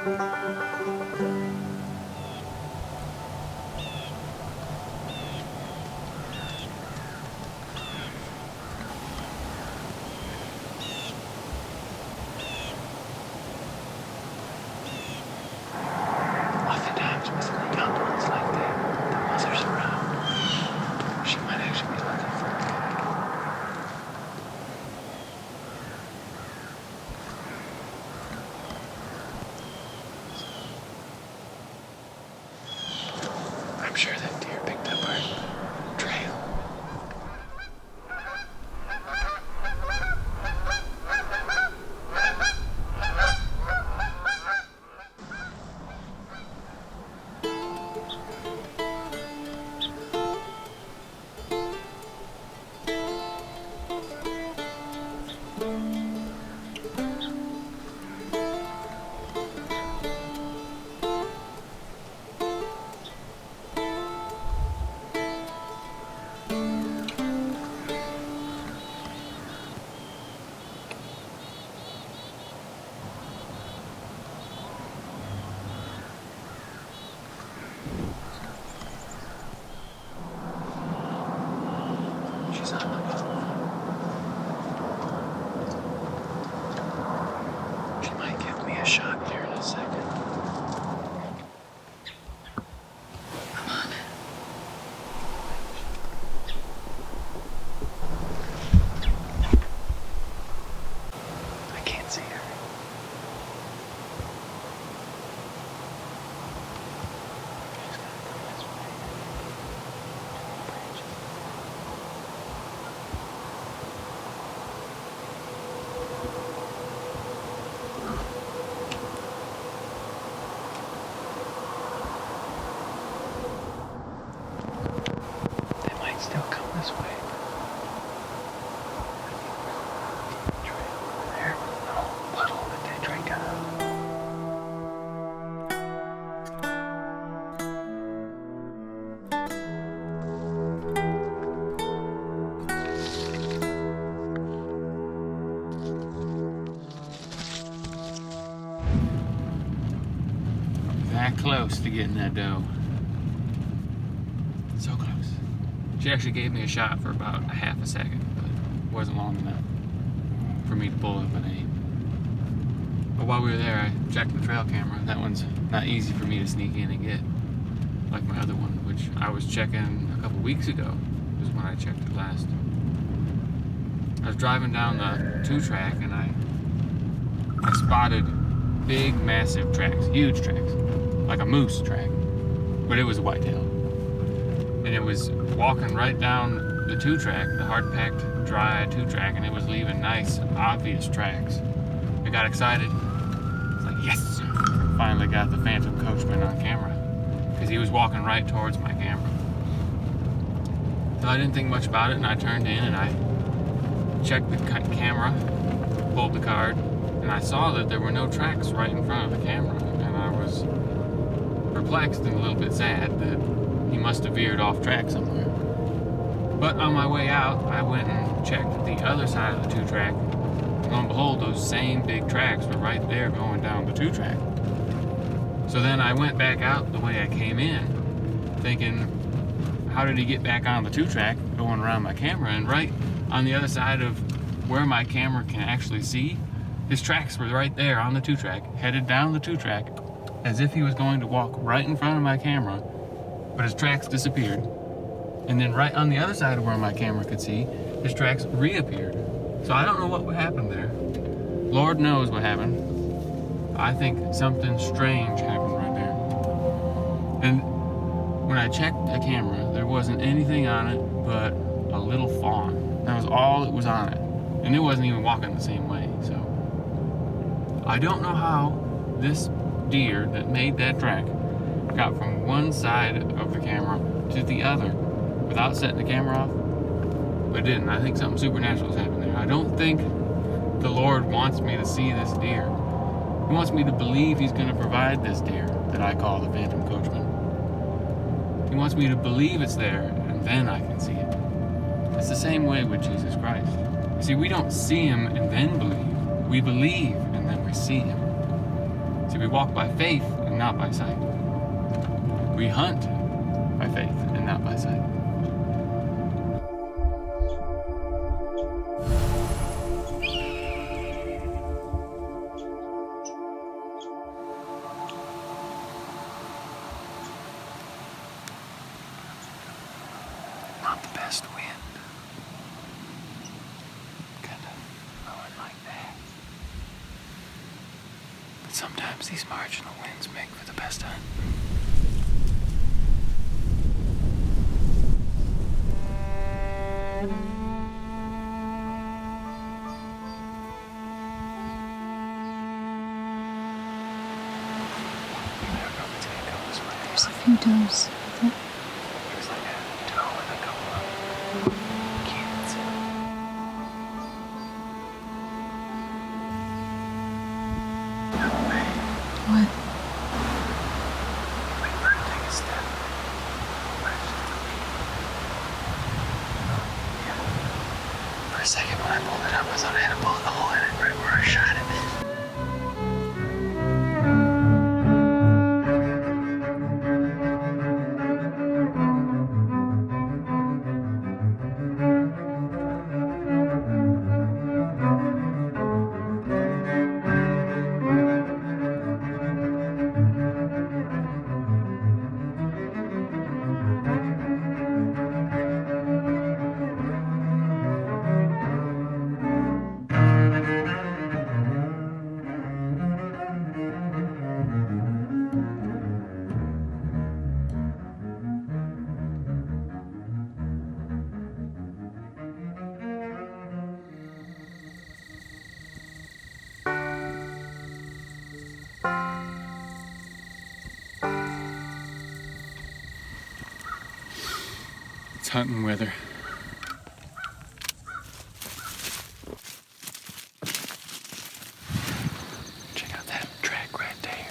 Oftentimes with young ones like that, the mother's around. She might actually be looking for a guy. I'm sure that deer picked up our trail. She's on the move. She might give me a shot here in a second. Come on. I can't see her. She's gonna come this way. They might still come this way. Trail over there. No puddle that they drank out of. That close to getting that doe. So close. She actually gave me a shot for about a half a second, but it wasn't long enough for me to pull up an aim. But while we were there, I checked the trail camera. That one's not easy for me to sneak in and get, like my other one, which I was checking a couple weeks ago. Was when I checked it last. I was driving down the 2-track and I spotted big, massive tracks, huge tracks, like a moose track, but it was a whitetail. And it was walking right down the 2-track, the hard-packed, dry 2-track, and it was leaving nice, obvious tracks. I got excited. I was like, yes! Finally got the Phantom Coachman on camera, because he was walking right towards my camera. So I didn't think much about it, and I turned in and I checked the camera, pulled the card, and I saw that there were no tracks right in front of the camera, and I was perplexed and a little bit sad that he must have veered off track somewhere. But on my way out, I went and checked the other side of the 2-track. Lo and behold, those same big tracks were right there going down the 2-track. So then I went back out the way I came in, thinking, how did he get back on the 2-track going around my camera? And right on the other side of where my camera can actually see, his tracks were right there on the 2-track, headed down the 2-track, as if he was going to walk right in front of my camera, but his tracks disappeared. And then right on the other side of where my camera could see, his tracks reappeared. So I don't know what happened there. Lord knows what happened. I think something strange happened right there. And when I checked the camera, there wasn't anything on it but a little fawn. That was all that was on it. And it wasn't even walking the same way, so. I don't know how this deer that made that track got from one side of the camera to the other without setting the camera off, but it didn't. I think something supernatural has happened there. I don't think the Lord wants me to see this deer. He wants me to believe He's going to provide this deer that I call the Phantom Coachman. He wants me to believe it's there, and then I can see it. It's the same way with Jesus Christ. You see, we don't see Him and then believe. We believe and then we see Him. See, See, we walk by faith and not by sight. We hunt by faith and not by sight. Not the best wind. Kind of blowing like that. But sometimes these marginal winds make for the best hunt. There's a few does. There's like a doe and a couple of kids. What? Wait for her to take a step. Yeah. For a second when I pulled it up, I thought I had a bullet hole in it right where I shot it. It's hunting weather. Check out that track right there.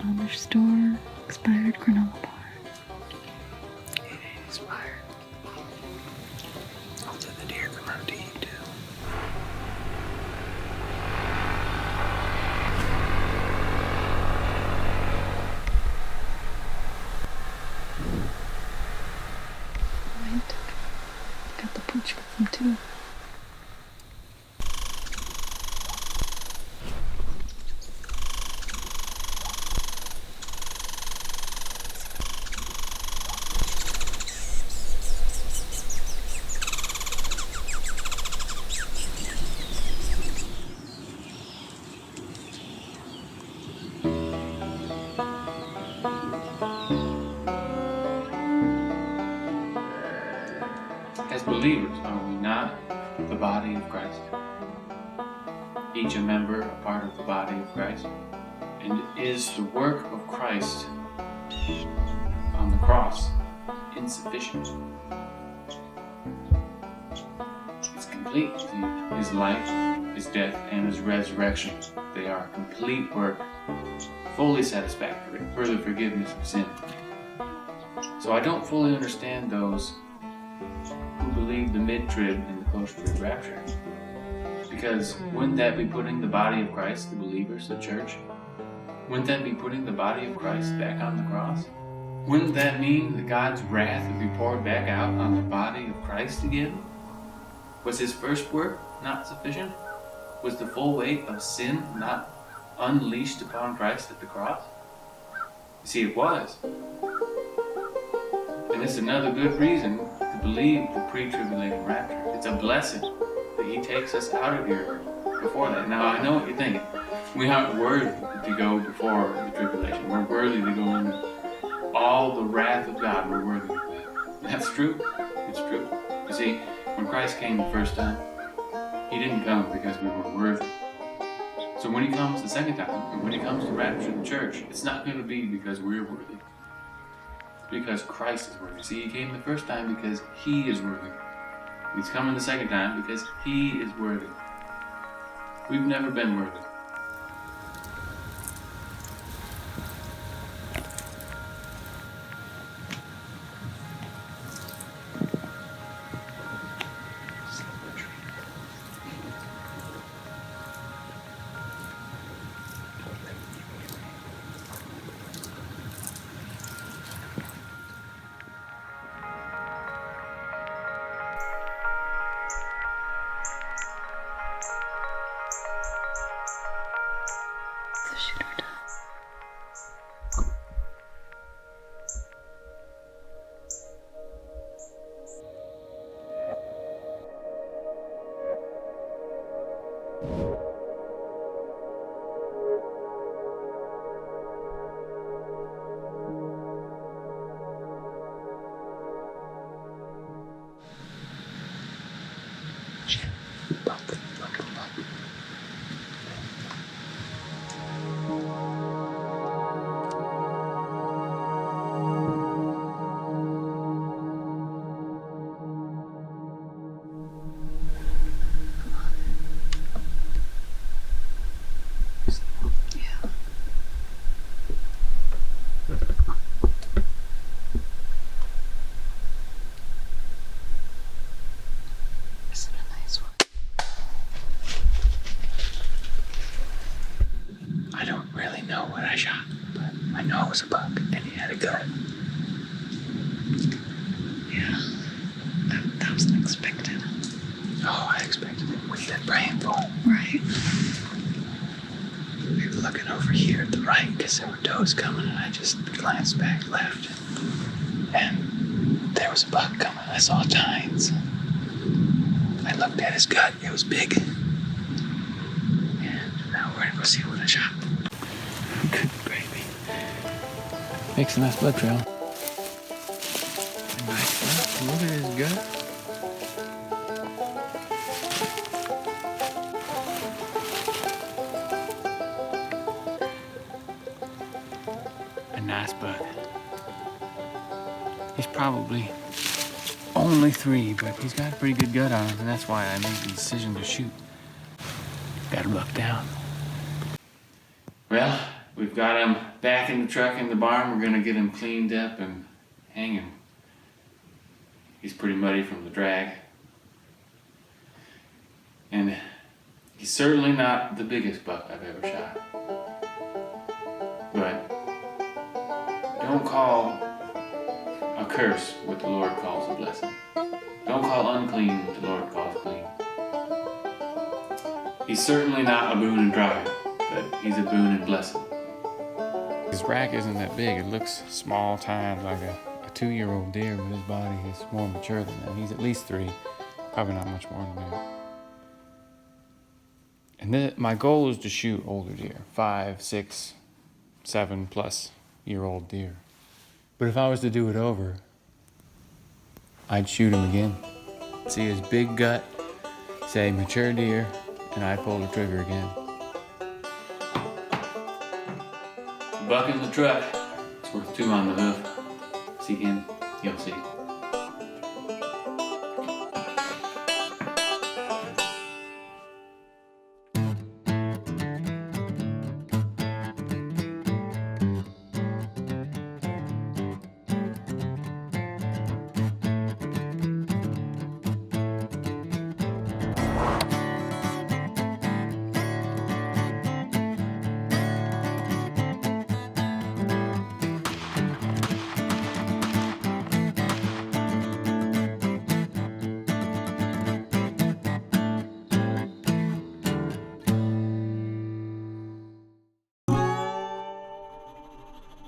Amish store, expired granola bar. It ain't expired. Hopefully the deer come out to eat too. Right. Got the pooch with them too. As believers, are we not the body of Christ? Each a member, a part of the body of Christ? And is the work of Christ on the cross insufficient? It's complete. His life, his death, and his resurrection, they are complete work, fully satisfactory for the forgiveness of sin. So I don't fully understand those who believe the mid-trib and the post-trib rapture. Because wouldn't that be putting the body of Christ, the believers, the church, wouldn't that be putting the body of Christ back on the cross? Wouldn't that mean that God's wrath would be poured back out on the body of Christ again? Was his first work not sufficient? Was the full weight of sin not unleashed upon Christ at the cross? You see, it was. And it's another good reason to believe the pre-tribulation rapture. It's a blessing that he takes us out of here before that. Now, I know what you're thinking. We aren't worthy to go before the tribulation. We're worthy to go into all the wrath of God. We're worthy. That's true. It's true. You see, when Christ came the first time, he didn't come because we were worthy. So when he comes the second time, and when he comes to rapture the church, it's not going to be because we're worthy. It's because Christ is worthy. See, he came the first time because he is worthy. He's coming the second time because he is worthy. We've never been worthy. The shooter does. Isn't it a nice one? I don't really know what I shot, but I know it was a buck, and he had a gun. Yeah. That was unexpected. Oh, I expected it. We've been praying for him. Right. We were looking over here at the right because there were does coming, and I just glanced back left, and there was a buck coming. I saw tines. I looked at his gut. It was big. And now we're gonna go see what I shot. Good gravy. Makes a nice blood trail. Nice. Look at his gut. A nice buck. He's probably only 3, but he's got a pretty good gut on him, and that's why I made the decision to shoot. Got a buck down. Well, we've got him back in the truck in the barn. We're gonna get him cleaned up and hang him. He's pretty muddy from the drag. And he's certainly not the biggest buck I've ever shot. But don't call a curse what the Lord calls a blessing. Don't call unclean what the Lord calls clean. He's certainly not a boon and dry, but he's a boon and blessing. His rack isn't that big. It looks small time, like a 2-year-old deer, but his body is more mature than that. He's at least 3, probably not much more than that. And then my goal is to shoot older deer, 5, 6, 7+ year old deer. But if I was to do it over, I'd shoot him again. See his big gut, say mature deer, and I'd pull the trigger again. Buck in the truck, it's worth 2 on the hoof. See him, you'll see.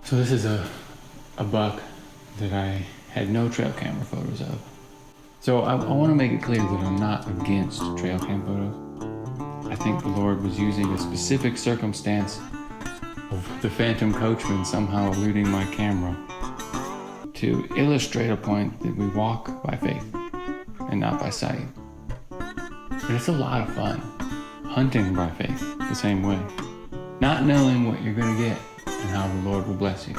So this is a buck that I had no trail camera photos of. So I want to make it clear that I'm not against trail cam photos. I think the Lord was using a specific circumstance of the Phantom Coachman somehow eluding my camera to illustrate a point that we walk by faith and not by sight. But it's a lot of fun, hunting by faith the same way, not knowing what you're going to get and how the Lord will bless you.